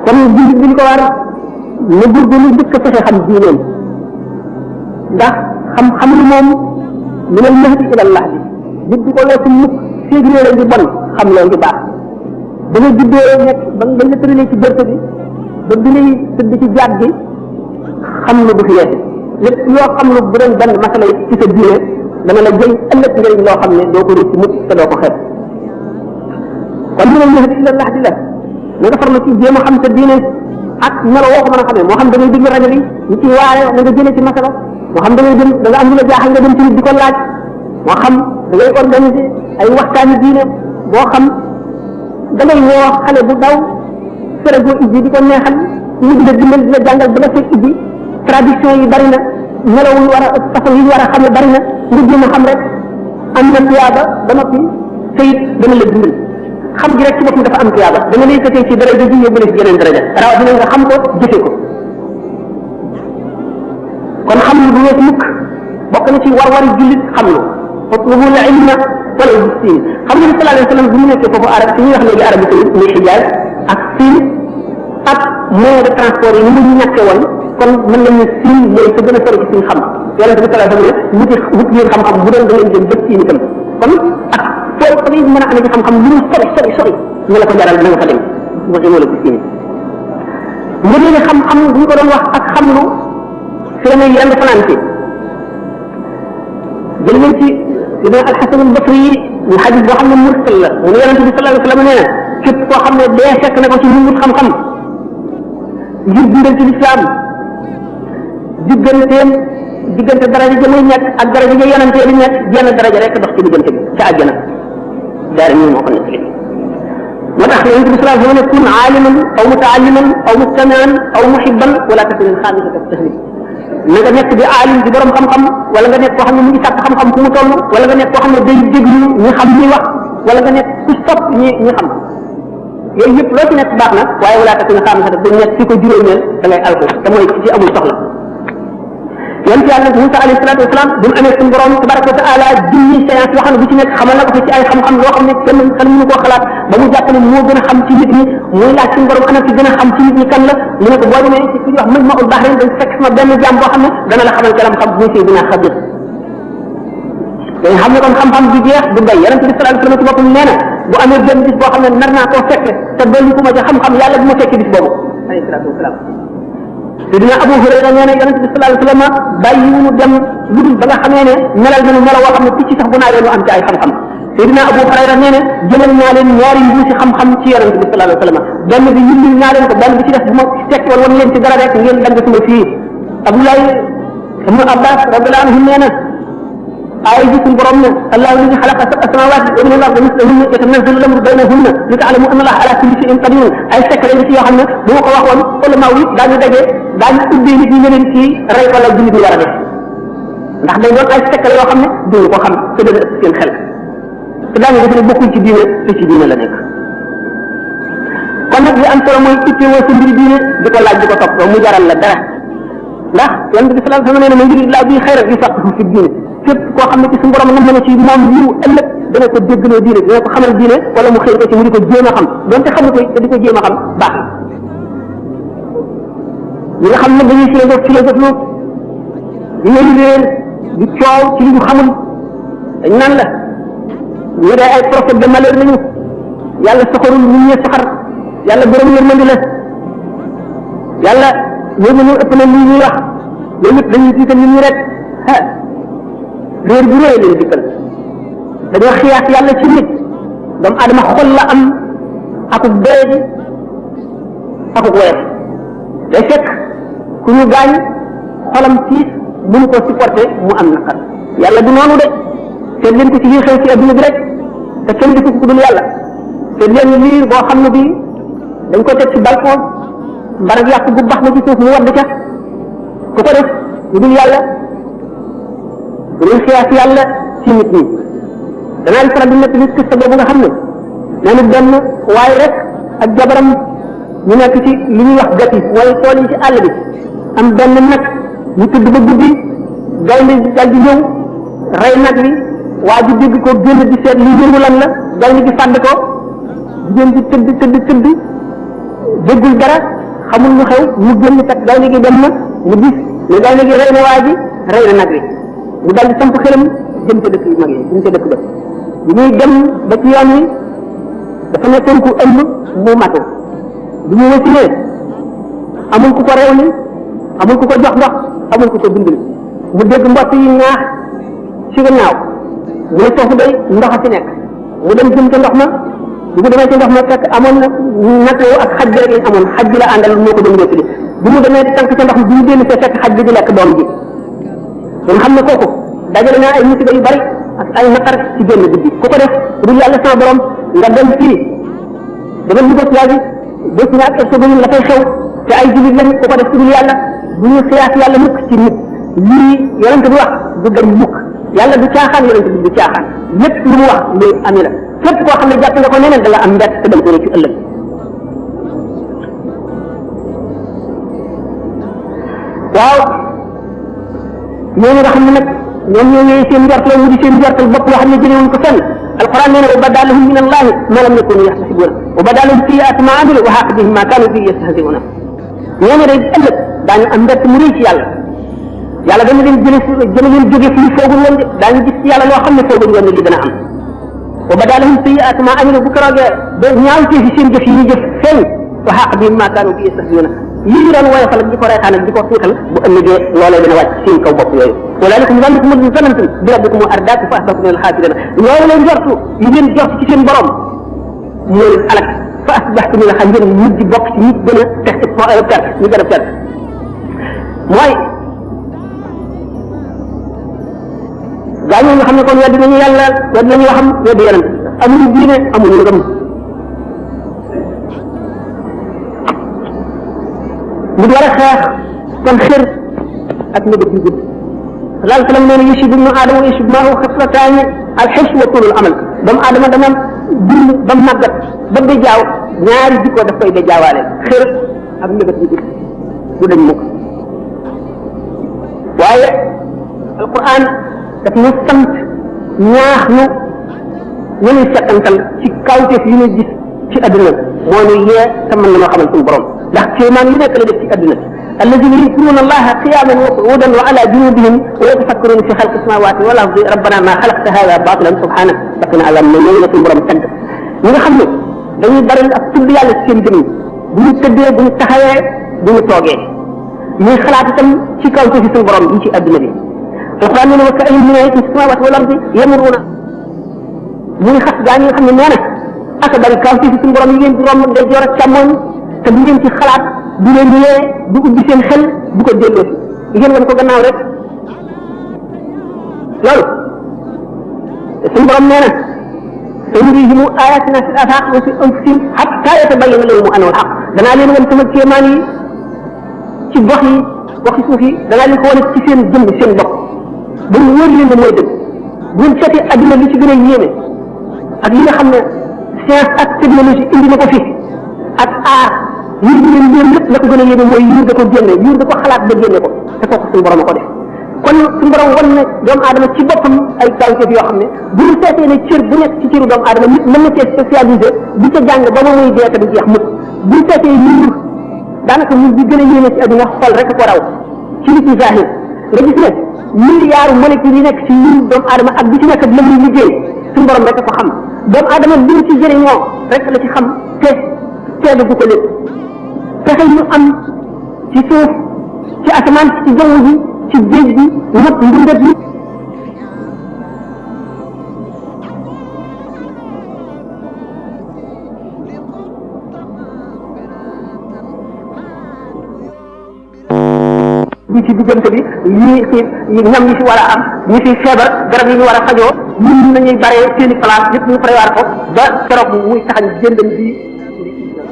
kon jullit bi ñu ko war na góorgóorlu njëkk a fexe xam diineem ndax xam-xam lu moom min al mahdi ila al lahdi nit di ko weesu mukk féeg réere ngi bon xam loo ngi baax ba nga juddoo nekk ba nga la tëralee ci bërte bi ba bi lay tëdd ci jaat bi xam lu du fi weesu lépp loo xam lu bu doon benn masala ci sa diine dana la jël ëllëg njëriñ loo xam ne doo ko rëcc mukk te doo ko xeeb kon min al mahdi ila al lahdi la na nga farlu ci jéem a xam sa diine ak melo woo ko mën a xamee moo xam da ngay déglu rajo bi ñu ci waare na nga jëlee ci masala moo xam da ngay dem da nga am lu la jaaxal nga dem ci nit di ko laaj moo xam da ngay organiser ay waxtaani diine boo xam da ngay woo xale bu daw ferego ijji di ko neexal ñu di la dimbal di la jàngal ba nga fekk ijji tradition yi bari na melaw yu war a façon yi war a xam ne bari na nga jéem a xam rek am na tuyaaba ba noppi sayit dana la dimbal xam gi rek ci boppam dafa am tuyaaba dana lay fekk ci daraja ji yóbbu la ci yeneen daraja rawatina nga xam ko jëfe ko kon xam lu du wees mukk bokk na ci war-wari jullit xam lu utlubu al ilma wala sin xam nga ni sallallahu alayhi wa sallam bi mu nekkee foofu arab si ñuy wax léegi Arabie Saoudite muy Hijaz ak Siin ak moyen de transport yi ni mu ñàkkee woon kon mën nañu Siin mooy sa gën a sori ci suñu xam yonente bi sallallahu alayhi wa sallam wut ngeen xam-xam bu doon da ngeen jëm bët Siin itam kon ak foo fa ngay mën a amee ci xam-xam lu mu sori nga la ko jaral na nga fa dem nga demoo la ci Siin nga dee xam-xam bu ñu ko doon wax ak xam lu fi la may yenn fanaan ci jël nañ ci ibn al-Hasan al-Basri ñu xadis boo xam ne mursal la mu ne yonente bi sallallahu alayhi wa sallam nee na képp koo xam ne dee fekk na ko ci lu wut xam-xam ngir dundal ci lislaam diggante daraja ja muy nekk ak daraja ja yonente bi nekk jenn daraja rek dox ci diggante bi ca àjjana daara ñu moo ko nekk li moo tax yonente bi sallallahu alayhi wa sallam ne kun aaliman aw mutaalliman aw mustamian aw muhibban wala takun xaamisata tahlil na nga nekk di aalim di borom xam-xam wala nga nekk koo xam ne mu ngi sàkk xam-xam fu mu toll wala nga nekk koo xam ne day déglu ñi xam ñuy wax wala nga nekk ku sopp ñi xam yooyu yëpp loo ci nekk baax na waaye wala takk na xam sax dañ nekk ci ko juróomeel da ngay alko te mooy ci amul soxla yonent yàlla Musa alayhi salaatu wasalaam bi mu amee suñu borom tabaraka wa taala junni séance yoo xam ne bu ci nekk xamal na ko ci ay xam-xam loo xam ne kenn xel mënu koo xalaat ba mu jàpp ne moo gën a xam ci nit ñi muy laaj suñu borom ana ci gën a xam ci nit ñi kan la mu ne ko boo demee ci ku ñuy wax Majma'ul Bahrayn dañ fekk sama benn jaam boo xam ne dana la xamal kalam xam muy Seydina Xadir dañ xam ne kon xam-xam bi jeex du bay yonent bi sallallahu alayhi wasallam ci boppam nee na bu amee benn bis boo xam ne nar naa koo fekke te dolli ku ma ci xam-xam yàlla bu ma fekke bis boobu alayhi salaatu wasalaam Seydina Abu Hurayra nee na yonent bi sallallahu alayhi wasallam bàyyiwuñu dem lu dul ba nga xamee ne melal nañu melo woo xam ne picc sax bu naawee lu am ci ay xam-xam Seydina Abu Hurayra nee na jëlal naa leen ñaari mbuusi xam-xam ci yonent bi sallallahu alayhi wasallam benn bi yindil naa leen ko benn bi ci def bu ma tekki woon wan leen ci dara rek ngeen dagg sama fii Abdoulaye ibnu Abbas radiyallahu anhu nee na aaya ji suñu borom ne allahu alladi xalaqa sab'a samawati wa min al-ardi mislahunna yatanazzalu al-amru baynahunna li ta'lamu anna allaha ala kulli shay'in qadir ay secret yi ci yoo xam ne bu ma ko waxoon ulama yi daañu daje daañu ubbee nit ñi leen ci rey wala jullit ñi war a def ndax day doon ay secret yoo xam ne duñu ko xam te dana seen xel te daañu def ne bokkul ci diine te ci diine la nekk kon nag li am solo mooy ittewoo sa mbiri diine di ko laaj di ko topp mu jaral la dara ndax yonent bi sallallahu alayhi wasallam nee na man yuridillahu bihi khayran yufaqihu fi diine képp koo xam ne ci suñu borom nam na ci moom yiw ëllëg dana ko déggloo diine dana ko xamal diine wala mu xëy ko ci mu di ko jéem a xam donte xamu ko te di ko jéem a xam baax na ñi nga xam ne dañuy philosophie di wéri réer di coow ci li ñu xamul dañ naan la ñu day ay prophète de malheur lañu yàlla soxorul ñu ñee soxar yàlla borom yërmandi la yàlla yërmandi ëpp na lii ñuy wax loolu it dañuy tiital nit ñi rek réer bu rëy leen dikkal dañoo xiyaas yàlla ci nit doomu adama xol la am akuk doyadi akuk woyof day fekk ku ñu gaañ xolam tiis mënu ko supporté mu am naqar yàlla du noonu de seet leen ko ci lii xew ci adduna bi rek te kenn di ko dul yàlla seet leen liir boo xam ne bii dañ ko teg ci balcon mbarag yàq bu baax na ci suuf mu wadd ca ku ko def lu dul yàlla bu ñuy xiyaas yàlla ci nit ñi danaa di faral di nekk nit kista boobu nga xam ne nee na benn waaye rek ak jabaram ñu nekk ci li ñuy wax gati mooy tool yi ci àll bi am benn nag ñu tudd ba guddi gaynde dal di ñëw rey nag wi waa ji dégg ko génn di seet li yëngu lan la gaynde gi fàdd ko jigéen di tëdd déggul dara xamul lu xew mu génn kat gaynde gi dem na mu gis ne gaynde gi rey na waa ji rey na nag wi mu dal di samp xelam jëm ca dëkk yu mag yi jëm ca dëkk ba bi muy dem ba ci yoon wi dafa nekkoon ku ëmb mu matu bi mu wëssinee amul ku ko rewli amul ku ko jox ndox amul ku ko dundal mu dégg mbott yi ñaax ci gannaaw mu ne foofu day ndox a ci nekk mu dem jëm ca ndox ma bi mu demee ca ndox ma fekk amoon na nag ak xaj bi rek lañ amoon xaj bi la àndal moo ko doon wéttali bi mu demee di tànk ca ndox mi bi mu génn fee fekk xaj bi di lekk doom ji kon xam ne kooku dajale naa ay musiba yu bari ak ay naqar ci génn guddi ku ko def dul yàlla sama borom nga dem fii demal Yougoslavie bés ñaar Herzégovine la fay xew te ay jullit lañ ku ko def dul yàlla bu ñu xiyaas yàlla mukk ci nit lii yonent bi wax du dem mukk yàlla du caaxaan yonent bi du caaxaan lépp lu mu wax luy ami la fépp koo xam ne jàpp nga ko neneen da nga am mbett te dem ko ci ëllëg waaw ñooñu nga xam ne nag ñoom ñoo ñëwee seen njortal mu di seen njortal bopp yoo xam ne jëlewuñ ko fenn alquran nee na wa bada lahum min allahi ma lam yakunu yaxtasibuna wa bada lahum sayyi'atu ma amilu wa haqa bihim ma kanu bihi yastahzi'una ñooñu day ëllëg daañu am mbett mu rëy ci yàlla yàlla dana leen jële leen jóge fii foogul woon de daañu gis ci yàlla loo xam ne foogul woon ne li dana am wa bada lahum sayyi'atu ma amilu bu keroogee ba ñaawtee fi seen jëf yi ñu jëf feeñ wa haqa bihim ma kanu bihi yastahzi'una yi ñu doon woyofal di ko reetaanal di ko tuutal bu ëllëgee loolee dina wàcc seen kaw bopp yooyu walaalikum zannukum allazii zannantum bi rabbikum ardaakum fa asbaxtum minal xaasiriin loolu leen jortu yi ngeen jort ci seen borom moo leen alak fa asbaxtum minal xaasiriin ngeen mujj bokk ci ñi gën a perte ñu gën a perte mooy gaañoo nga xam ne kon weddi nañu yàlla weddi nañu waxam weddi yonent amuñu diine amuñu ngëm mu war a xeex kon xër ak nëbët yu gudd sallallahu alayhi wa sallam nee na yushib ibnu aadama yushib maahu xaslataani alxis wa tulul amal doomu aadama dana dund ba màggat ba ba jaaw ñaari jikko daf koy ba jaawaale xër ak nëbët yu gudd du dañ mukk waaye alquran daf ñu sant ñaax ñu ñuy settantal ci kawteef yu ñu gis ci adduna moo ñu yee te mën nañoo xamal suñu borom ndax kéemaan lu nekk la def ci adduna alladina yadkuruna allaha qiyaman wa qu'udan wa ala junubihim wa yatafakkaruna fi xalqi samawati wal ardi rabbana ma xalaqta hada batilan subhanak faqina azab ne ñooñu la suñu borom tagg ñi nga xam ne dañuy bari ak tudd yàlla ci seen jëmm bu ñu tëddee bu ñu taxawee bu ñu toogee ñuy xalaat itam ci kaw ci suñu borom yi ci adduna bi alquran nee na wa ka'ayyin min ayatin fi samawati wal ardi yamuruna muy xas gaa ñi nga xam ne nee na aka bari kaw ci suñu borom yi ngeen di romb day joor ak càmmoñ te bu ngeen ci xalaat du leen di yee du ubbi seen xel bu ko delloo si ngeen wan ko gannaaw rek loolu suñu borom nee na sanurihim ayatina fil afaq wa fi anfusihim hatta yatabayyana lahum annahu al-haq danaa leen wan sama kéemaan yi ci gox yi waxi suuf yi danaa leen ko wane ci seen jëmm seen bopp ba mu wóor leen ne mooy dëgg bu ngeen seetee adduna li ci gën a yéeme ak li nga xam ne science ak technologie indi na ko fi ak aar yur bi leen leen lépp la ko gën a yéeme mooy yuur da ko génne yuur da ko xalaat ba génne ko te kooku suñu borom a ko def kon suñu borom wan ne doomu aadama ci boppam ay kawteef yoo xam ne bu ñu seetee ne cër bu nekk ci cëru doomu aadama nit mën na cee spécialisé di ca jàng ba ma muy dee te du jeex mukk bu ñu seetee yuur daanaka ñu bi gën a yéeme ci adduna xol rek ko raw ci li ci zahir nga gis ne milliards molécules yi nekk ci yuur doomu aadama ak bi ci nekk la muy liggéey suñu borom rek ko xam doomu aadama li mu ci jëriñoo rek la ci xam te teelu du ko lépp fexe ñu am ci suuf ci asamaan ci jaww ji ci géej gi ñëpp mbindat yi bi ci diggante bi ñii ci ñam yi fi war a am ñi fi feebar garab yi ñu war a fajoo ñun nañuy bare seeni place yëpp ñu prévoir ko ba keroog muy taxañ jëndam bi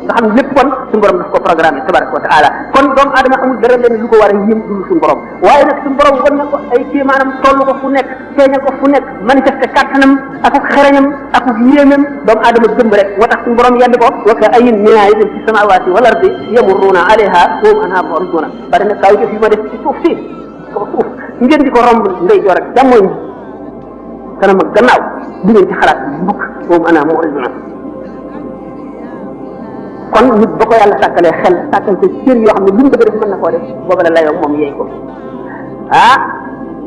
nga xam ne lépp kon suñu borom daf ko programme tabaraka wa taala kon doomu aadama amul dara leen lu ko war a yëm dul suñu borom waaye nag suñu borom wan na ko ay kéemaanam toll ko fu nekk feeñal ko fu nekk manifesté kàttanam ak xereñam ak yéemam doomu aadama gëm rek moo tax suñu borom yedd ko wa ka'ayyin min ayatin fi samawati wal ardi yamurruna alayha wa hum anha mu'riduna bari na kaw fi ma def ci suuf si ko suuf ngeen di ko romb ndey joor ak jàmmoñ kanam ak gannaaw du ngeen ci xalaat mukk wa hum anha mu'riduna kon nit ba ko yàlla sàkkalee xel sàkkal ko cër yoo xam ne lu mu bëgg def mën na koo def booba la layoo moom yeey ko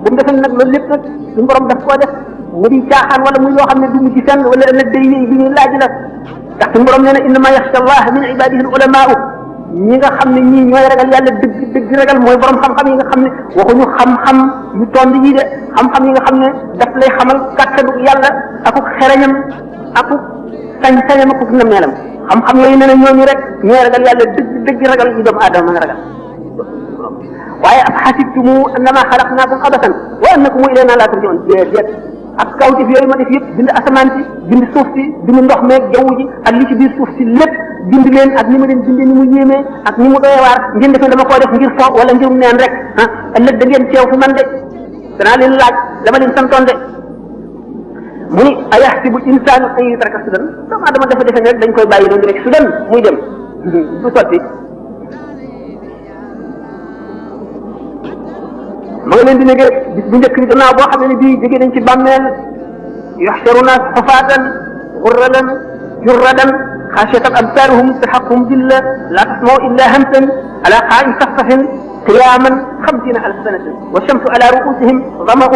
bu mu defee nag loolu lépp nag suñu borom daf koo def mu di caaxaan wala muy loo xam ne du mu ci fenn wala ëllëg day yéey bi ñuy laaj la ndax suñu borom nee na innama yaxsha allah min ibadihi al ulamaau ñi nga xam ne ñii ñooy ragal yàlla dëgg ragal mooy borom xam-xam yi nga xam ne waxuñu xam-xam yu tond yi de xam-xam yi nga xam ne daf lay xamal kàttanu yàlla akuk xereñam akuk sañ-sañam akuk nameelam xam-xam yooyu nee na ñooñu rek ñooy ragal yàlla dëgg ragal yi doomu aadama mën a ragal waaye af xasibtumu annama xalaqnaakum abasan wa annakum ilayna laa turjaun déedéet ak kawtif yooyu ma def yëpp bind asamaan si bind suuf si bind ndox meeg jaww ji ak li ci biir suuf si lépp bind leen ak ni ma leen bindee ni mu yéemee ak ni mu doyewaar ngeen defee dama koo def ngir fo wala ngir neen rek ëllëg da ngeen teew fi man de danaa leen laaj dama leen santoon de mu ni ayaxsibu insaanu an yutraka sudan doomu aadama dafa defe ne rek dañ koy bàyyi noonu rek sudan muy dem du sotti ma nga leen di négee bis bu njëkk bi gannaaw boo xam ne bii jógee nañ ci bàmmeel yuxsharuna xufaatan gurradan jurradan xaasiyatan absaaruhum tarhaquhum dilla laa tasmau illa hamsan ala qaa'in safsafin قياما 50,000 سنة والشمس على رؤوسهم ظمأ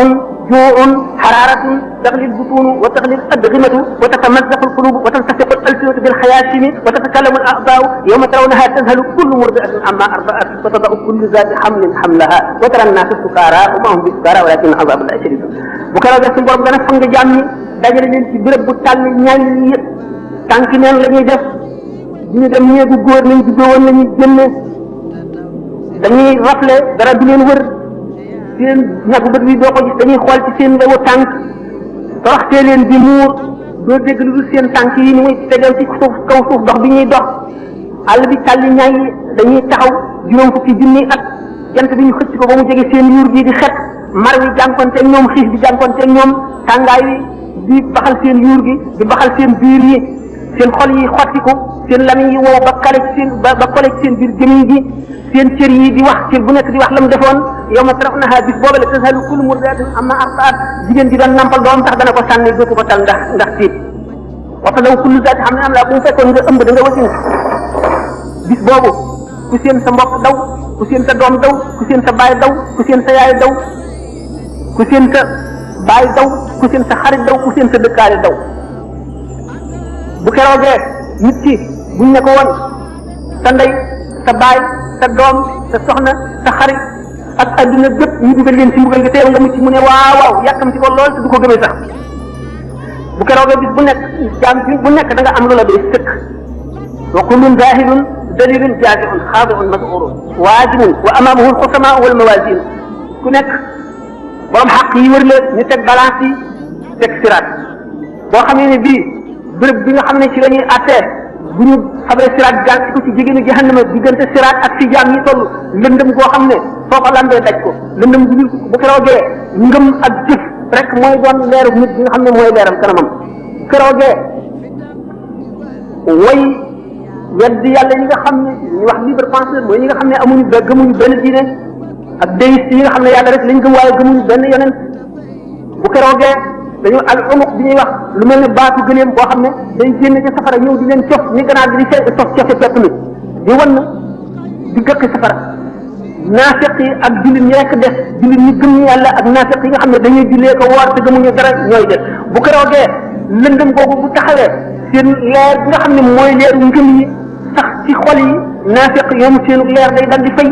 جوع حرارة تغلي البطون وتغلي الأدغمة وتتمزق القلوب وتلتصق الألسنة بالخياشم وتتكلم الأعضاء يوم ترونها تذهل كل مرضعة عما أرضعت وتضع كل ذات حمل حملها وترى الناس سكارى وما هم بسكارى ولكن عذاب الله شديد بكرة جالس borom dana fang jàmm dajale leen ci béréb bu tàll ñaan yi yëpp tànk neen la ñuy def ñu dem ñeegu góor nañ juddoo woon lañuy génne dañuy rafle dara du leen wër seen ñàkk bët bi doo ko gis dañuy xool ci seen wewu tànk toroxtee leen di muur doo dégg lu dul seen tànk yi ni muy tegal ci suuf kaw suuf dox bi ñuy dox àll bi tàlli ñaay yi dañuy taxaw juróom fukki junni at jant bi ñu xëcc ko ba mu jege seen yuur gi di xet mar wi jànkonteeg ñoom xiif bi jànkonteeg ñoom tàngaay wi di baxal seen yuur gi di baxal seen biir yi seen xol yi xottiku seen lamiñ yi wow ba kale ci seen ba kole ci seen biir gémmiñ gi seen cër yi di wax cër bu nekk di wax la mu defoon yow ma tarawnaha bis boobu la tazhalu kullu murdi'atin amma arda'at jigéen ji doon nampal doom tax dana ko sànni dootu ko tal ndax tiit wa tadaw kullu zaati hamlin hamlaha bu mu fekkoon nga ëmb da nga wasin bis boobu ku seen sa mbokk daw ku seen sa doom daw ku seen sa baay daw ku seen sa yaay daw ku seen sa baay daw ku seen sa xarit daw ku seen sa dëkkaale daw bu keroogee nit ki buñ ne ko woon sa ndey sa baay sa doom sa soxna sa xarit ak adduna bépp ñu dugal leen ci mbugal gi teew nga mucc mu ne waaw waaw yàkkam ci ko lool te du ko gëmee sax bu keroogee bis bu nekk jaam bi bu nekk da nga am lu la doy sëkk wa kullun zahidun dalilun jazi'un xaadi'un mas'urun waajibun wa amaamahu al-xusamaa wal mawaazin ku nekk borom xaq yi wër la ñu teg balance yi teg siraat boo xamee ne bii béréb bi nga xam ne ci la ñuy attee bu ñu xamee siraat jàll ci ko ci jigéenu jahannama diggante siraat ak fi jaam yi toll lëndëm goo xam ne foo ko lambee daj ko lëndëm bu keroogee ngëm ak jëf rek mooy doon leeru nit bi nga xam ne mooy leeram kanamam keroogee way weddi yàlla ñi nga xam ne ñu wax libre penseur mooy ñi nga xam ne amuñu gëmuñu benn diine ak déiste yi nga xam ne yàlla rek lañ gëm waaye gëmuñu benn yonent bu keroogee dañu al umuq bi ñuy wax lu mel ne baatu gëleem boo xam ne day génn ci safara ñëw di leen cof ni ganaar gi di cof cofe pepp mi di wan di gëkk safara naafiq yi ak jullit ñi rekk des jullit ñi gëm ñu yàlla ak naafiq yi nga xam ne dañuy jullee ko woor te gëmuñu dara ñooy des bu keroogee lëndëm googu bu taxawee seen leer bi nga xam ne mooy leeru ngëm yi sax ci xol yi naafiq yoom seenu leer day dal di fay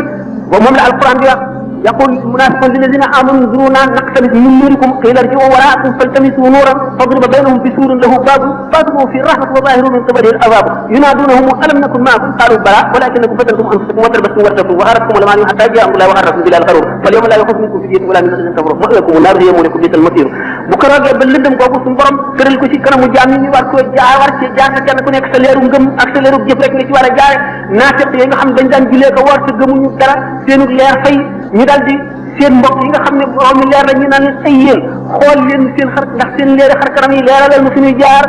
boobu moom la alquran di wax يقول المنافقون للذين آمنوا انظرونا نقتبس من نوركم قيل ارجعوا وراءكم فالتمسوا نورا فاضرب بينهم بسور له باب باطنه فيه الرحمة وظاهره من قبله العذاب ينادونهم ألم نكن معكم قالوا بلى ولكنكم فتنتم أنفسكم وتربصتم وارتبتم وغرتكم الأماني حتى جاء الله وغركم بالله الغرور فاليوم لا يؤخذ منكم فدية ولا من الذين كفروا مأواكم النار هي مولاكم بئس المصير bu ko roogee ba lëndëm googu suñu borom tëral ko ci kanamu jaam yi ñu war ko war ci jaar kenn ku nekk sa leeru ngëm ak sa leeru jëf rek nga ci war a jaare naafiq yi nga xam dañ daan julee ko woor te gëmuñu dara seenu leer fay ñu dal di seen mbokk yi nga xam ne borom mi leer la ñu naan ay yéen xool leen seen xar ndax seen leeri xar kanam yi leeralal ma fi ñuy jaar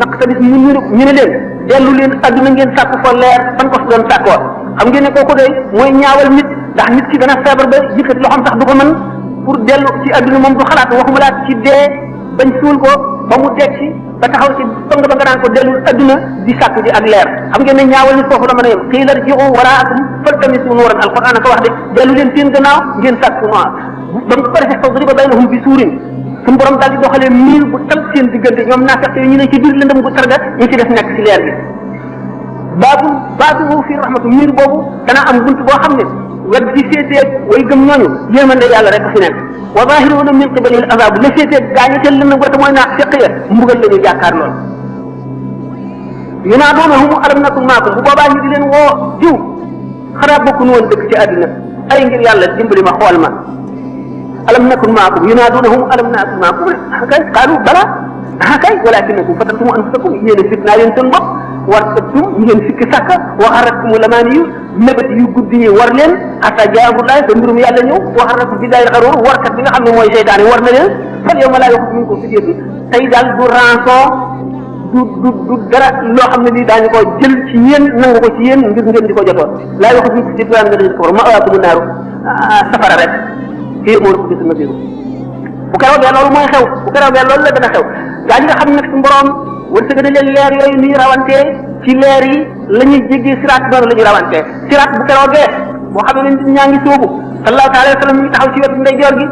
naq tamit ñu ne leen dellu leen adduna ngeen sàkk fa leer fan ko doon sàkkoo xam ngeen ne kooku doy mooy ñaawal nit ndax nit ki dana feebar ba yëkkati loxoom sax du ko mën pour dellu ci adduna moom du xalaat waxuma laa ci dee bañ suul ko ba mu dekk ci ba taxaw ci bëng ba nga naan ko dellu adduna di sàkku ji ak leer xam ngeen ne ñaawal ni foofu la mën a yem xiilar ji'u waraakum faltamisu nuuran alquran a ko wax de dellu leen seen gannaaw ngeen sàkku noir ba mu ko defee fadriba baynahum bi suurin suñu borom daal di doxalee miir bu tal seen diggante ñoom naafeq yi ñu ne ci biir lëndëm gu targa ñu ci def nekk ci leer bi baabu fi rahmatu miir boobu dana am bunt boo xam ne wet di féetee way gëm ñooñu yërmande yàlla rek fi nekk wa zahiruuna min qibali al azab la féetee gaañu ca lëndëm wata mooy naafeq ya mbugal la ñu jàkkaar lool yunaaduunahum alam nakun maakum bu boobaa ñu di leen woo jiw xanaa bokku nu woon dëkk ci àddina ay ngir yàlla dimbali ma xool ma alam nakun maakum yunaadunahum alam nakun maakum kay qaalu bala kay walakinakum fatantum anfusakum yéen a fitnaa leen seen bopp war ëttum ngeen sikki sàkka wa xarratkum lamaani yu mébét yu guddi yi war leen xataa jaa amrullaah ba mbirum yàlla ñëw wa xarrakum billaahi al-xaruur warkat bi nga xam ne mooy seytaane war na leen fal yawma laa yu'xazu minkum fidyatun tey daal du rançon du dara loo xam ne lii daañu ko jël ci yéen nangu ko ci yéen ngir ngeen di ko jotoo laa yu'xazu minkum fidyatun min llaziina kafaru ma'waakumu naaru safara rek fii amul ko gis na biiru bu keroogee loolu mooy xew bu keroogee loolu la dana xew gaa ñi nga xam nag suñu borom wërsëg na leen leer yooyu ni ñu rawantee ci leer yi la ñuy jéggee siraat noonu la ñuy rawantee siraat bu keroogee boo xam ne nit ñaa ngi sóobu sallallahu alayhi wa sallam mi ngi taxaw ci wetu ndeyjoor gi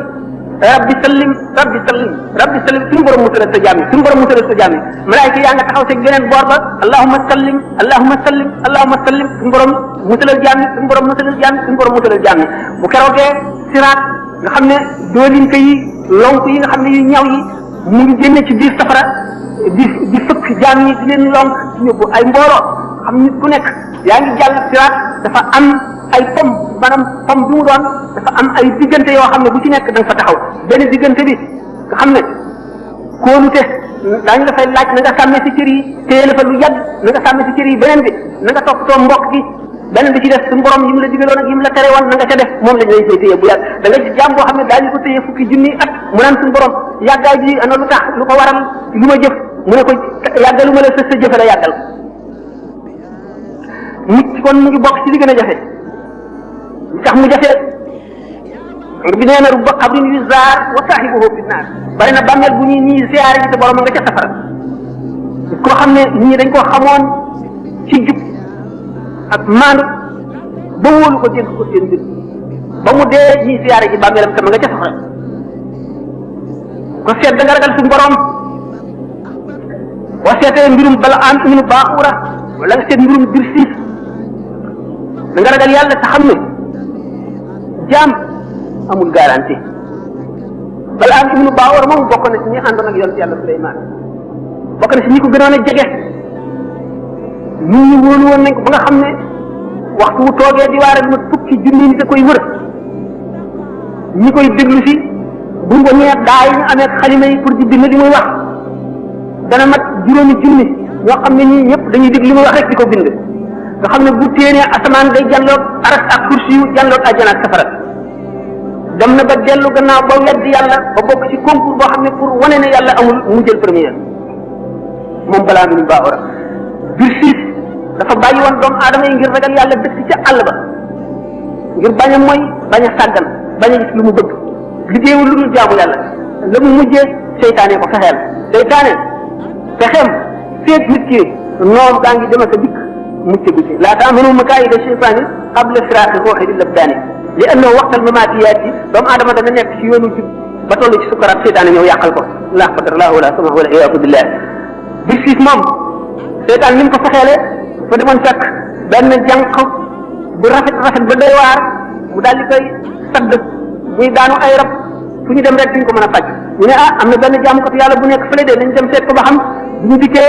rabbi sallim rabbi sallim rabbi sallim suñu borom musalal sa jaam yi suñu borom musalal sa jaam yi malaayika yaa nga taxaw ci geneen boor ba allahumma sallim allahumma sallim allahumma sallim suñu borom musalal jaam yi suñu borom musalal jaam yi suñu borom musalal jaam yi bu keroogee siraat nga xam ne doolinka yi lonk yi nga xam ne yu ñaw yi mu ngi génne ci biir safara di fëkk jaam yi di leen lonk yóbbu ay mbooloo xam nit ku nekk yaa ngi jàll siraat dafa am ay pom maanaam pom bi mu doon dafa am ay diggante yoo xam ne bu ci nekk da nga fa taxaw benn diggante bi nga xam ne kóolute daañu dafay laaj na nga sàmmee si cër yi téye la fa lu yàgg na nga sàmmee si cër yi beneen bi na nga toppatoo mbokk gi beneen bi ci def suñu borom yi mu la digaloon ak yi mu la tere woon na nga ca def moom lañ lay koy téye bu yàgg da nga ci jaam boo xam ne daañu ko téye fukki junni at mu naan suñu borom yàggaay ji ana lu tax lu ko waral lu ma jëf mu ne ko yàggalu ma la sa jëfe la yàggal nit kon mu ngi bokk ci li gën a jafe li tax mu jafe bi nee na rubba qabrin yuzaar wa saahibuhu fi naar bari na bàmmeel bu ñuy ñii siyaare ji te borom nga ca safara koo xam ne nit ñi dañ koo xamoon ci jub ak maandu ba wóolu ko dégg ko seen mbir ba mu dee ñii siyaare ji bàmmeelam te ma nga ca safara ko seet da nga ragal suñu borom boo seetee mbirum bala am ibnu baaxura wala nga seet mbirum Birsiis da nga ragal yàlla te xam ne jaam amul garanti bala am ibnu baaxura moom bokk na ci ñi àndoon ak yonent yàlla Suleymaan bokk na ci ñi ko gënoon a jege ñi ñu wóolu woon nañ ko ba nga xam ne waxtu wu toogee di waare dina fukki junni nit a koy wër ñi koy déglu si buñ ko ñëwee daa yi ñu amee xalima yi pour di bind li muy wax dana mat juróomi junni ñoo xam ne ñii ñëpp dañuy dégg li muy wax rek di ko bind nga xam ne bu téenee asamaan day jàlloog aras ak kursi yu jàlloog àjjana ak safara dem na ba dellu gannaaw ba weddi yàlla ba bokk ci concours boo xam ne pour wane ne yàlla amul mu jël première moom balaa mi ñu baaxoora Birsiis dafa bàyyi woon doomu aadama yi ngir ragal yàlla dëkk ca àll ba ngir bañ a mooy bañ a sàggan bañ a gis lu mu bëgg liggéeyul lu dul jaamu yàlla la mu mujjee seytaane ko fexeel seytaane fexeem feeg nit ki noom gaa ngi dem ak a dikk mucc gu ci laa taamanu makaayida sheytaani qabla firaaqi ruuhi lil abdaani li annahu waqtal mamaatiyaati doomu aadama dana nekk ci yoonu jub ba toll ci sukaraat seytaane ñëw yàqal ko laa qadar laa wala sama wala iyaadu billah Birsiis moom seytaan ni mu ko fexeelee fa demoon fekk benn jànq bu rafet ba doy waar mu daal di koy sadd muy daanu ay rab fu ñu dem rek duñ ko mën a faj ñu ne am na benn jaamukatu yàlla bu nekk fële de nañ dem seet ko ba xam bu ñu dikkee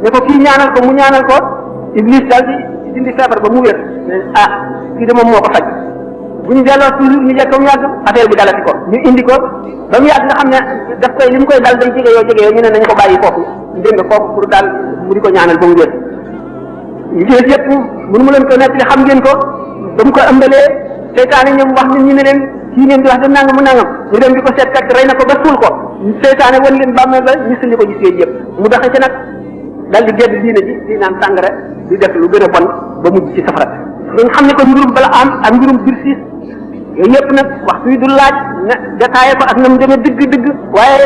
ne ko kii ñaanal ko mu ñaanal ko Iblis daal di dindi feebar ba mu wér kii de moom moo ko faj bu ñu delloo toujours ñu jekk ba mu yàgg affaire bi dalati ko ñu indi ko ba mu yàgg nga xam ne daf koy li mu koy dal day jege yoo ñu ne nañ ko bàyyi foofu dégg nga foofu pour daal mu di ko ñaanal ba mu wér yi ci des yëpp mënu mu leen ko nettali xam ngeen ko ba mu ko ëmbalee seytaane ñoom wax nit ñi ne leen kii ngeen di wax de nangam mu nangam ñu dem di ko seet fekk rey na ko ba suul ko seytaane wan leen bàmmeel ba ñu sëlli ko gis yooyu yëpp mu doxee ci nag dal di gedd diine ji di naan sàngara di def lu gën a bon ba mujj ci safara nga xam ne ko mbirum bala am ak mbirum Birsiis yooyu yëpp nag waxtu yi du laaj na détaillé ko ak na mu demee dëgg-dëgg waaye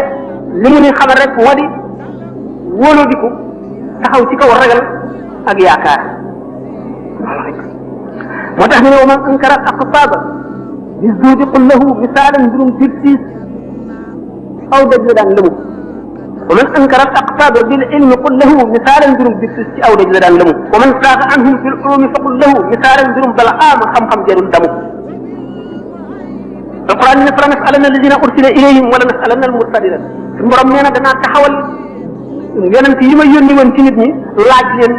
li mu ni xamal rek moo di wóoloo diku taxaw ci kaw ragal ak yaakaar moo tax ñu ne wa man ankara aqtaaba bi zuudi qul lahu misaalan mbirum dirtiis aw daj la daan lëmu wa man ankara aqtaaba bil ilmi qul lahu misaalan mbirum dirtiis ci aw daj la daan lëmu wa man saaqa anhum fil ulumi fa qul lahu misaalan mbirum balaam xam-xam jarul damu alquran ne fala nasalanna alladina ursila ilayhim wala nasalanna almursalina suñu borom nee na danaa taxawal yonent yi ma yónni woon ci nit ñi laaj leen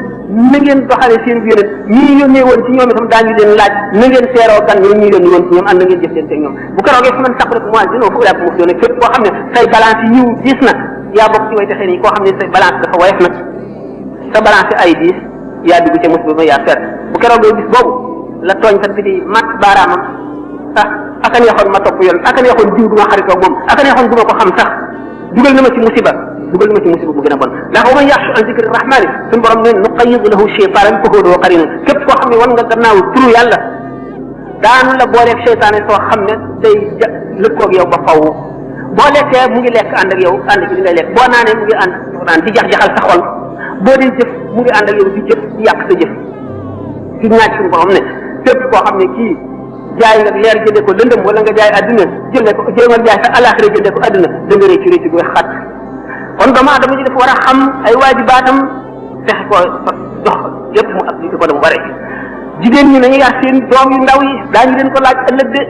na ngeen doxale seen yonent ñi yónnee woon ci ñoom itam daañu leen laaj na ngeen seeroo gan ñi ñu yónni woon ci ñoom ànd na ngeen jëflante ak ñoom bu keroogee fu man sax rek moi dina fa yaa ko doone képp koo xam ne say balance yi ñëw diis na yaa bokk ci way texee nii koo xam ne say balance dafa woyof nag sa balance ay diis yaa dugg ca musiba ma yaa fer bu keroogee bis boobu la tooñkat bi di mat baaraamam ah aka neexoon ma topp yoon aka neexoon diw du ma xaritoo moom aka neexoon du ma ko xam sax dugal na ma ci musiba bu gën a bon ndax wa man yaxshu an zikri rahmani suñu borom ne nuqayyid lahu shaytanan fa huwa lahu qarin képp koo xam ne wan nga gannaaw turu yàlla daanu la booleeg seytaane soo xam ne day lëkkoog yow ba faw boo lekkee mu ngi lekk ànd ak yow ànd ci li ngay lekk boo naanee mu ngi ànd naan di jax-jaxal sa xol boo dee jëf mu ngi ànd ak yow di jëf di yàq sa jëf ci ñaaj suñu borom ne képp koo xam ne kii jaay nga leer jëndee ko lëndëm wala nga jaay adduna jëndee ko jéemal jaay sa alaxira jëndee ko adduna da nga réccu réccu gu xat kon doomu aadama ji dafa war a xam ay waajibaatam fexe ko dox yëpp mu ak ko dem bare jigéen ñi nañu yar seen doom yu ndaw yi daañu leen ko laaj ëllëg de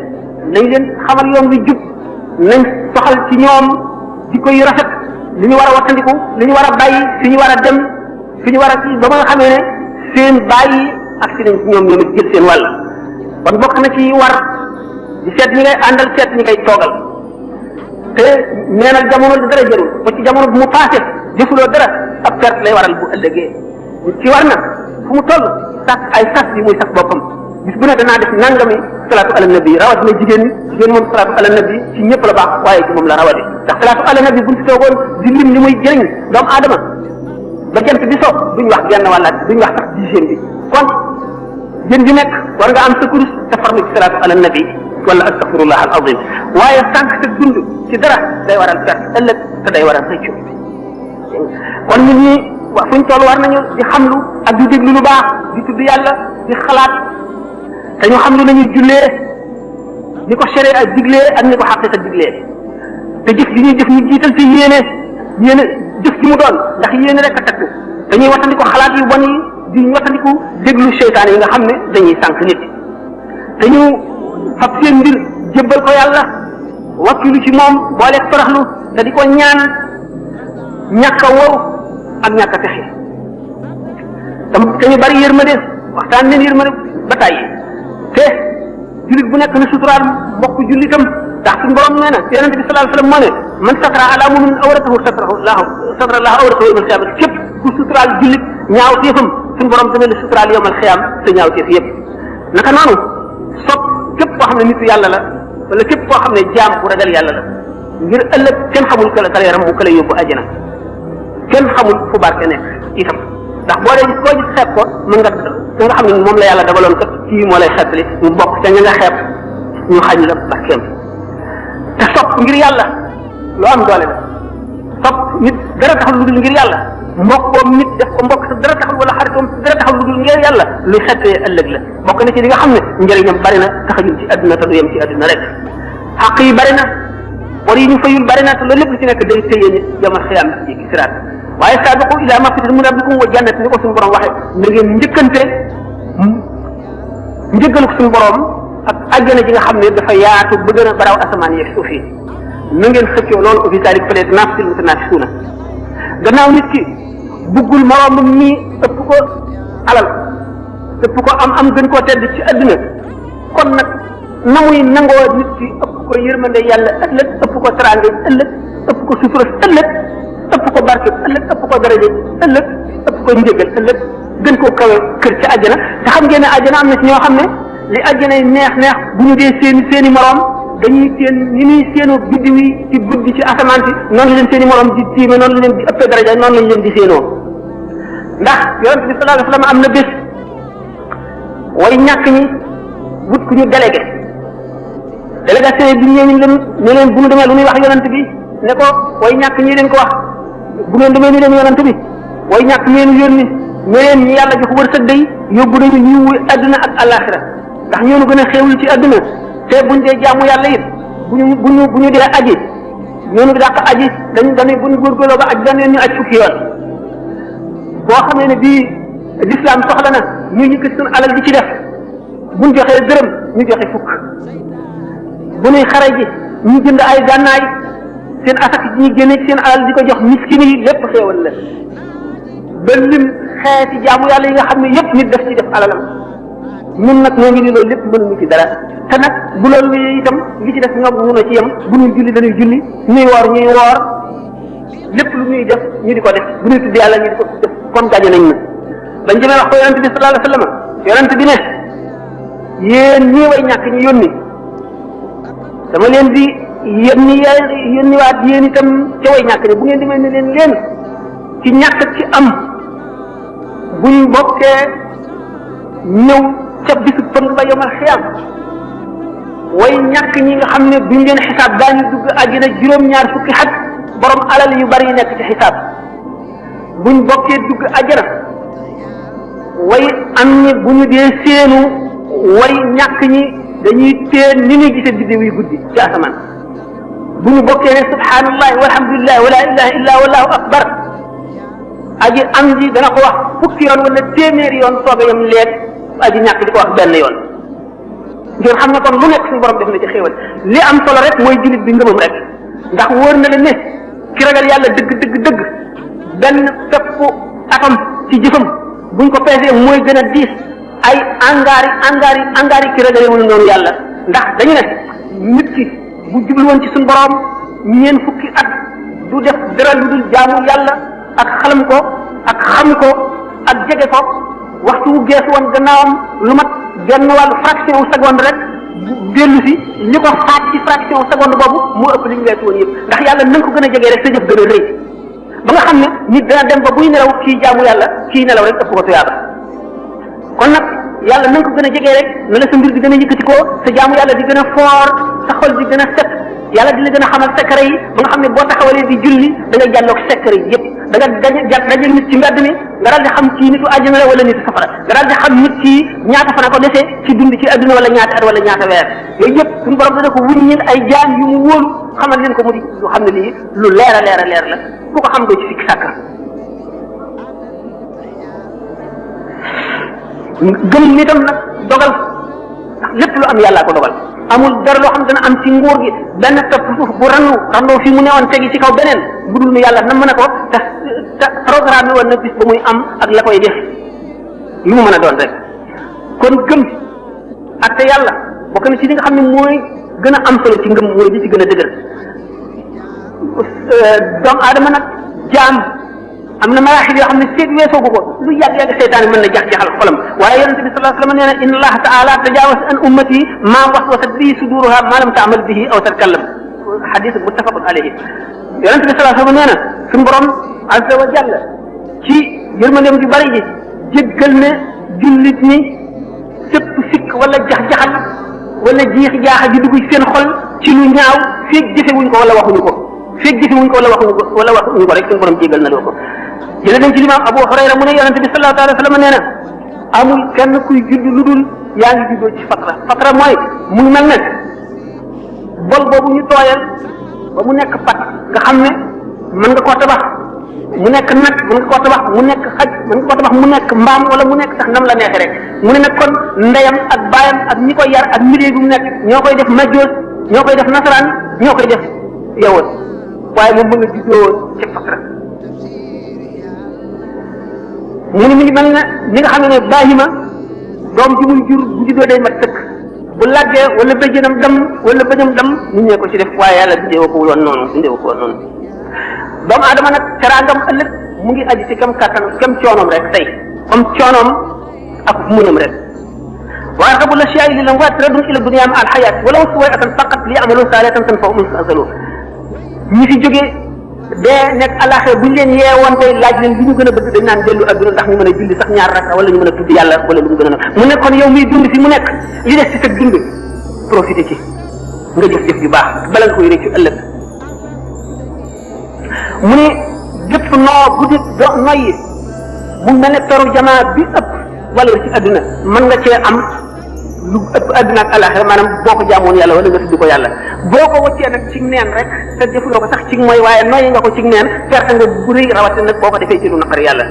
nañ leen xamal yoon wi jub nañ soxal ci ñoom jikko yu rafet li ñu war a wattandiku li ñu war a bàyyi fi ñu war a dem fi ñu war a ba ma nga xamee ne seen bàyyi ak si nañ ci ñoom ñoom it jël seen wàll kon bokk na ci war di seet ñi ngay àndal seet ñi ngay toogal te nee na jamono du dara jarul ba ci jamono bu mu passé jëfuloo dara ab perte lay waral bu ëllëgee ci war na fu mu toll sax ay sas yi muy sax boppam bis bu ne danaa def nangami salaatu ala nabi rawatina jigéen moom salaatu ala nabi ci ñëpp la baax waaye ci moom la rawati ndax salaatu ala nabi buñ ci toogoon di lim li muy jëriñ doomu aadama ba jant bi so duñ wax genn wàllaat duñ wax sax dixième bi kon jën ju nekk war nga am sa kurus te farlu ci salaatu ala nabi wala astaghfirullah al azim waaye sànq sa dund ci dara day waral perte ëllëg te day waral rëccu kon nit ñi waa fuñ toll war nañu di xamlu ak di déglu lu baax di tudd yàlla di xalaat te ñu xam lu nañuy jullee ni ko sharia ak diglee ak ni ko xaqiqa diglee te jëf li ñuy jëf ñu jiital ci yéene jëf ci mu doon ndax yéene rek a takk dañuy wattandi ko xalaat yu bon yi di watandiku déglu seytaan yi nga xam ne dañuy sànq nit te ñu fab seen mbir jébbal ko yàlla wakkilu ci moom booleeg toroxlu te di ko ñaan ñàkk a wow ak ñàkk a texe te ñu bari yërmande waxtaan leen yërmande ba tàyyi te jullit bu nekk na suturaal mbokk jullitam ndax suñu borom nee na yonente bi sallallahu alayhi wasallam moo ne man satara ala mu'min awratahu satara Allah awratahu yawmal qiyaamah képp ku suturaal jullit ñaaw téefam suñu borom dana la suturaal yawmal qiyaam sa ñaaw téef yëpp naka noonu sopp képp koo xam ne nitu yàlla la wala képp koo xam ne jaam bu ragal yàlla la ngir ëllëg kenn xamul kala yaram mu kala yóbbu àjjana kenn xamul fu barke nekk itam ndax boo dee koo gis xeeb ko mën nga xam ne moom la yàlla dagaloon kat kii moo lay xeetali mu bokk ca ña nga xeeb ñu xañ la barkeem te sopp ngir yàlla loo am doole la sopp nit dara taxul lu dul ngir yàlla mbokkoom nit def ko mbokk sa dara taxul wala xaritoom dara taxul lu dul ngir yàlla luy xeetee ëllëg la bokk na ci li nga xam ne njëriñam bari na taxajul ci àdduna te du yem ci àdduna rek xaq yi bari na war yi ñu fayul bari na te loolu lépp lu ci nekk day téye nit yamal xiyaam ci siraat waaye saabiqu ila magfiratin min rabbikum wa jannatin ni ko suñu borom waxee na ngeen njëkkante njëggalu suñu borom ak àjjana ji nga xam ne dafa yaatu ba gën a baraw asamaan yeeg suuf yi na ngeen xëccoo loolu au visage peut être naafisul mutanafisuuna gannaaw nit ki buggul moroomam mi ëpp ko alal ëpp ko am gën koo tedd ci adduna kon nag na muy nangoo nit ki ëpp ko yërmande yàlla ëllëg ëpp ko teraanga ëllëg ëpp ko sutura ëllëg ëpp ko barke ëllëg ëpp ko daraja ëllëg ëpp ko njëgal ëllëg gën koo kawe kër ci àjjana te xam ngeen ne àjjana am na ci ñoo xam ne li àjjana yi neex bu ñu dee seeni moroom dañuy seen ni ñuy séenoo biddiw yi ci guddi ci asamaan si noonu la leen seeni moroom di tiime noonu la leen di ëppee daraja noonu lañ leen di séenoo ndax yonent bi sallallahu alayhi wasallam am na bés way ñàkk ñi wut ku ñu délégué délégation bi ñëw ñu leen bu ñu demee lu muy wax yonent bi ne ko way ñàkk ñi leen ko wax bu ngeen demee ni leen yonent bi way ñàkk ngeen yónni ñeneen ñi yàlla jox wërsëg day yóbbu nañu yiwu adduna ak alaxira ndax ñoonu gën a xéewlu ci adduna te buñ dee jaamu yàlla it bu ñu dee aji ñoonu dàq aji dañuy buñ góorgóorloo ba aj dañ ñu aj fukki yoon boo xamee ne bii l'islam soxla na ñu yëkkati suñu alal di ci def buñ joxee dërëm ñu joxe fukk bu ñuy xare ji ñu jënd ay gànnaay seen asak ji ñu génne seen alal di ko jox miskin yi lépp xéewal la ba lim xeeti jaamu yàlla yi nga xam ne yëpp nit def ci def alalam ñun nag ñoo ngi ni loolu lépp mënuñu ci dara te nag bu loolu itam li ci def ñoom ñu ci yem bu ñuy julli dañuy julli ñuy woor lépp lu ñuy def ñu di ko def bu ñuy tudd yàlla ñu di ko def kon gañe nañ na bañ demee wax ko yonent bi sallallahu alayhi wasallam yonent bi ne yéen ñii way ñàkk ñu yónni dama leen di yónni waat yéen itam ca way ñàkk ne bu ngeen demee ne leen ci ñàkk ci am buñ bokkee ñëw ca bisu pëng ba yomal xiyam way ñàkk ñi nga xam ne buñ leen xisaab daañu dugg àjjana juróom-ñaar fukki xat borom alal yu bari yu nekk ci xisaab buñ bokkee dugg àjjana way am ñi bu ñu dee seenu way ñàkk ñi dañuy teen ni ñuy gisee biddew yu guddi ci asamaan bu ñu bokkee ne subhanallahi walhamdulillahi wala ilaha illa wallahu akbar aji am ji dana ko wax fukki yoon wala téeméeri yoon sooga yam leeg aji ñàkk di ko wax benn yoon ngeen xam ne kon lu nekk suñu borom def na ci xéewal li am solo rek mooy jullit bi ngëmam rek ndax wóor na la ne ki ragal yàlla dëgg benn fépp atom ci jëfam buñ ko peesee mooy gën a diis ay angaari ki ragalewul noonu yàlla ndax dañu ne nit ki bu jublu woon ci suñu borom ñeen fukki at du def dara lu dul jaamu yàlla ak xalam ko ak xam ko ak jege ko waxtu wu geesu woon gannaawam lu mat genn wàllu fraction wu seconde rek dellu si li ko faat ci fraction wu seconde boobu moo ëpp li ñu weesu woon yëpp ndax yàlla na nga ko gën a jege rek sa jëf gën a rëy ba nga xam ne nit dana dem ba buy nelaw kii jaamu yàlla kii nelaw rek ëpp ko tuyaaba kon nag yàlla na nga ko gën a jege rek na la sa mbir di gën a yëkkati ko sa jaamu yàlla di gën a foor sa xol di gën a set yàlla di la gën a xamal secret yi ba nga xam ne boo taxawalee di julli da ngay jàlloog secret yi yëpp da nga daje nit ci mbedd mi nga daal di xam ci nitu àjjana la wala nitu safara nga daal di xam nit ci ñaata fana ko defee ci dund ci adduna wala ñaata at wala ñaata weer yooyu yëpp suñu borom dana ko wuññil ay jaam yu mu wóolu xamal leen ko mu di lu xam ne lii lu leer a leer la ku ko xam doo ci fikki sàkka gëm nitam nag dogal ndax lépp lu am yàllaa ko dogal amul dara loo xam dana am ci nguur gi benn topp suuf bu randoo fi mu newoon tegi ci kaw beneen bu dul nu yàlla na mën a ko te programme woon na bis ba muy am ak la koy def lu mu mën a doon rek kon gëm ak te yàlla bokk na ci li nga xam ne mooy gën a am solo ci ngëm mooy di ci gën a dëgër doomu aadama nag jaam am na maraaxil yoo xam ne seet weesoogu ko lu yàgg seytaane mën na jax-jaxal xolam waaye yonente bi sallallahu alayhi wa sallam nee na inna allaha taala tajawaz an ummati ma waswasat bihi suduruha ma lam taamal bihi aw tatkallam xadis muttafaqun alayhi yonente bi sallallahu alayhi wa sallam nee na suñu borom azza wa jalla ci yërmandeem ju bari ji jéggal ne jullit ñi sëpp sikk wala jax-jaxal wala jiix jaaxa ji dugg ci seen xol ci lu ñaaw feeg jëfewuñ ko wala waxuñu ko feeg jëfewuñ ko wala waxuñu ko rek suñu borom jéggal na loo ko jële nañ ci limaam Abu Hurayra mu ne yonente bi sallallahu alayhi wa sallam nee na amul kenn kuy judd lu dul yaa ngi juddoo ci fatra mooy mu ngi mel ne bol boobu ñu tooyal ba mu nekk pat nga xam ne mën nga koo tabax mu nekk nag mën nga koo tabax mu nekk xaj mën nga koo tabax mu nekk mbaam wala mu nekk sax nam la neexee rek mu ne nag kon ndeyam ak baayam ak ñi koy yar ak milieu bi mu nekk ñoo koy def majjoos ñoo koy def nasaraan ñoo koy def yowoon waaye moom mën nga juddoo ci fatra mu ne mi ngi mel ne ñi nga xam ne baahima doom ji muy jur bu juddoo day mat sëkk bu laggee wala bëjjënam dam wala bëjëm dam nit ñee ko ci def waaye yàlla bindee ko woon noonu doomu aadama nag teraangam ëllëg mu ngi aji ci kam kàttan kam coonoom rek tey comme coonoom ak muñam rek wa arqabu l-ashyaai lil amwaat raddun ila dunya ma al-hayaat walaw suway'atan faqat li ya'malu saalihatan tanfa'uhum in azalu ñi fi jógee dee nekk àllaaxira buñ leen yeewoon tey laaj leen li ñu gën a bëgg dañ naan dellu adduna ndax ñu mën a julli sax ñaar rakka wala ñu mën a tudd yàlla wala lu mu gën a mu ne kon yow miy dund fi mu nekk li des ci sa dund profité ci nga jëf-jëf yu baax bala nga koy réccu ëllëg mu ne gépp noo bu di noyyi mu mel ne peru jamaa bi ëpp valeur ci adduna mën nga cee am lu ëpp adduna ak alaxira maanaam boo ko jaamoon yàlla wala nga tudd ko yàlla boo ko wëccee nag ci neen rek te defuloo ko sax ci mooy waaye noyyi nga ko ci neen perte nga bu rëy rawatina nag boo ko defee ci lu naqari yàlla